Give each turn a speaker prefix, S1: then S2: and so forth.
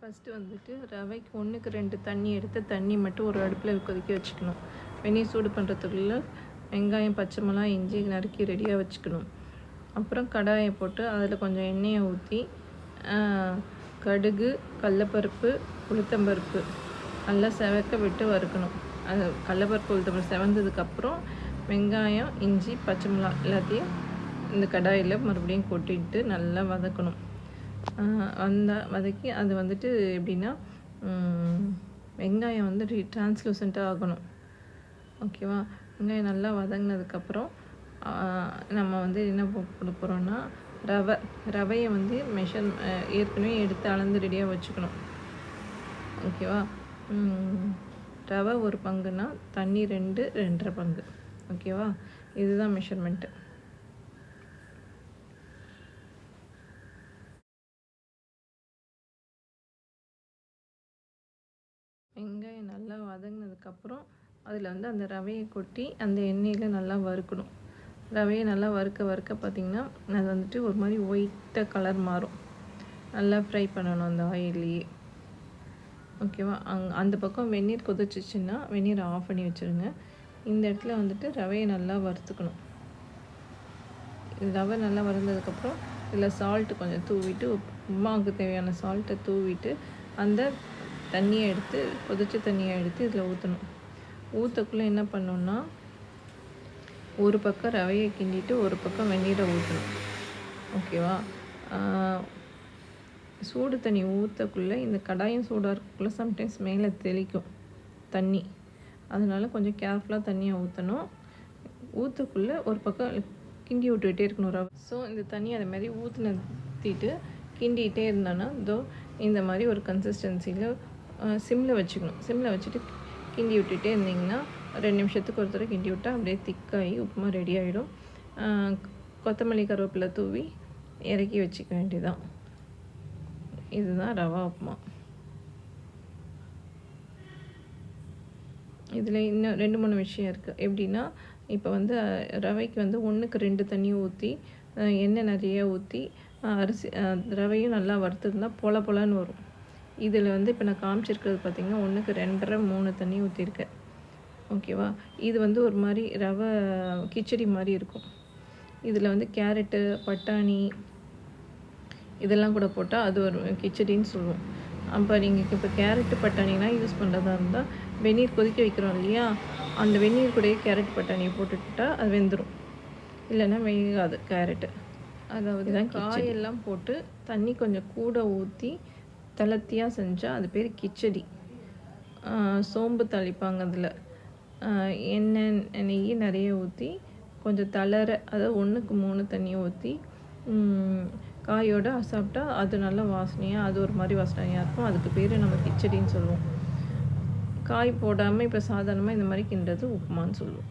S1: First வந்துட்டு ரவைக்கு 1க்கு 2 தண்ணி எடுத்து தண்ணி மட்டும் ஒரு அடுப்பில் கொதிக்க வச்சுக்கணும். வெந்நீர் சூடு பண்ணுறதுக்குள்ள வெங்காயம், பச்சை மிளகாய், இஞ்சி நறுக்கி ரெடியாக வச்சுக்கணும். அப்புறம் கடாயை போட்டு அதில் கொஞ்சம் எண்ணெயை ஊற்றி கடுகு, கடலப்பருப்பு, உளுத்தம்பருப்பு நல்லா செவக்க விட்டு வறுக்கணும். அது கடலப்பருப்பு, உளுத்தம்பருப்பு செவந்ததுக்கப்புறம் வெங்காயம், இஞ்சி, பச்சை மிளகாய் எல்லாத்தையும் இந்த கடாயில் மறுபடியும் கொட்டிட்டு நல்லா வதக்கணும். வதக்கி அது வந்துட்டு எப்படின்னா வெங்காயம் வந்து டிரான்ஸ்லூசண்ட்டாக ஆகணும். ஓகேவா? வெங்காயம் நல்லா வதங்கினதுக்கப்புறம் நம்ம வந்து என்ன போட போகிறோன்னா ரவையை வந்து ஏற்கனவே எடுத்து அளந்து ரெடியாக வச்சுக்கணும். ஓகேவா? ரவை 1 பங்குன்னா தண்ணி 2-2.5 பங்கு. ஓகேவா? இதுதான் மெஷர்மெண்ட்டு. வெங்காயம் நல்லா வதங்கினதுக்கப்புறம் அதில் வந்து அந்த ரவையை கொட்டி அந்த எண்ணெயில் நல்லா வறுக்கணும். ரவையை நல்லா வறுக்க பார்த்திங்கன்னா அது வந்துட்டு ஒரு மாதிரி ஒயிட்டாக கலர் மாறும். நல்லா ஃப்ரை பண்ணணும் அந்த ஆயில்லையே. ஓகேவா? அந்த பக்கம் வெந்நீர் கொதிச்சிச்சின்னா வெந்நீரை ஆஃப் பண்ணி வச்சுருங்க. இந்த இடத்துல வந்துட்டு ரவையை நல்லா வறுத்துக்கணும். ரவை நல்லா வறுந்ததுக்கப்புறம் இதில் சால்ட்டு கொஞ்சம் தூவிட்டு, உப்புமாவுக்கு தேவையான சால்ட்டை தூவிட்டு அந்த தண்ணியை எடுத்து கொதிச்ச தண்ணியை எடுத்து இதில் ஊற்றணும். ஊற்றக்குள்ளே என்ன பண்ணணுன்னா ஒரு பக்கம் ரவையை கிண்டிட்டு ஒரு பக்கம் வெந்நீரை ஊற்றணும். ஓகேவா? சூடு தண்ணி ஊற்றக்குள்ளே இந்த கடாயம் சூடாக இருக்கக்குள்ளே சம்டைம்ஸ் மேலே தெளிக்கும் தண்ணி. அதனால் கொஞ்சம் கேர்ஃபுல்லாக தண்ணியை ஊற்றணும். ஊற்றக்குள்ளே ஒரு பக்கம் கிண்டி விட்டுக்கிட்டே இருக்கணும் ரவை. ஸோ இந்த தண்ணி அதை மாதிரி ஊற்றிட்டு கிண்டிகிட்டே இருந்தோன்னா இந்த மாதிரி ஒரு கன்சிஸ்டன்சியில் சிம்மில் வச்சுக்கணும். சிம்மில் வச்சுட்டு கிண்டி விட்டுகிட்டே இருந்திங்கன்னா 2 நிமிஷத்துக்கு ஒரு தடவை கிண்டி விட்டால் அப்படியே திக்காகி உப்புமா ரெடி ஆகிடும். கொத்தமல்லி, கருவேப்பிலை தூவி இறக்கி வச்சுக்க வேண்டியதான். இதுதான் ரவா உப்புமா. இதில் இன்னும் 2-3 விஷயம் இருக்குது. எப்படின்னா இப்போ வந்து ரவைக்கு வந்து 1க்கு 2 தண்ணி ஊற்றி எண்ணெய் நிறைய ஊற்றி ரவையும் நல்லா வறுத்துருந்தால் பொலன்னு வரும். இதில் வந்து இப்போ நான் காமிச்சிருக்கிறது பார்த்திங்கன்னா 1க்கு 2.5-3 தண்ணி ஊற்றிருக்கேன். ஓகேவா? இது வந்து ஒரு மாதிரி ரவை கிச்சடி மாதிரி இருக்கும். இதில் வந்து கேரட்டு, பட்டாணி இதெல்லாம் கூட போட்டால் அது ஒரு கிச்சடின்னு சொல்லுவோம். அப்போ நீங்கள் இப்போ கேரட்டு, பட்டாணிலாம் யூஸ் பண்ணுறதா இருந்தால் வெந்நீர் கொதிக்க வைக்கிறோம் இல்லையா, அந்த வெந்நீர் கூடயே கேரட், பட்டாணியை போட்டுக்கிட்டால் அது வெந்துடும். இல்லைன்னா வேகாது கேரட்டு. அதாவது தான் காயெல்லாம் போட்டு தண்ணி கொஞ்சம் கூட ஊற்றி தளர்த்தியாக செஞ்சால் அது பேர் கிச்சடி. சோம்பு தாளிப்பாங்க அதில். நெய் நிறைய ஊற்றி கொஞ்சம் அதாவது 1க்கு 3 தண்ணியை ஊற்றி காயோடு சாப்பிட்டா அது நல்ல வாசனையாக, அது ஒரு மாதிரி வாசனையாக இருக்கும். அதுக்கு பேர் நம்ம கிச்சடின்னு சொல்லுவோம். காய் போடாமல் இப்போ சாதாரணமாக இந்த மாதிரி கிண்டுறது உப்புமான்னு சொல்லுவோம்.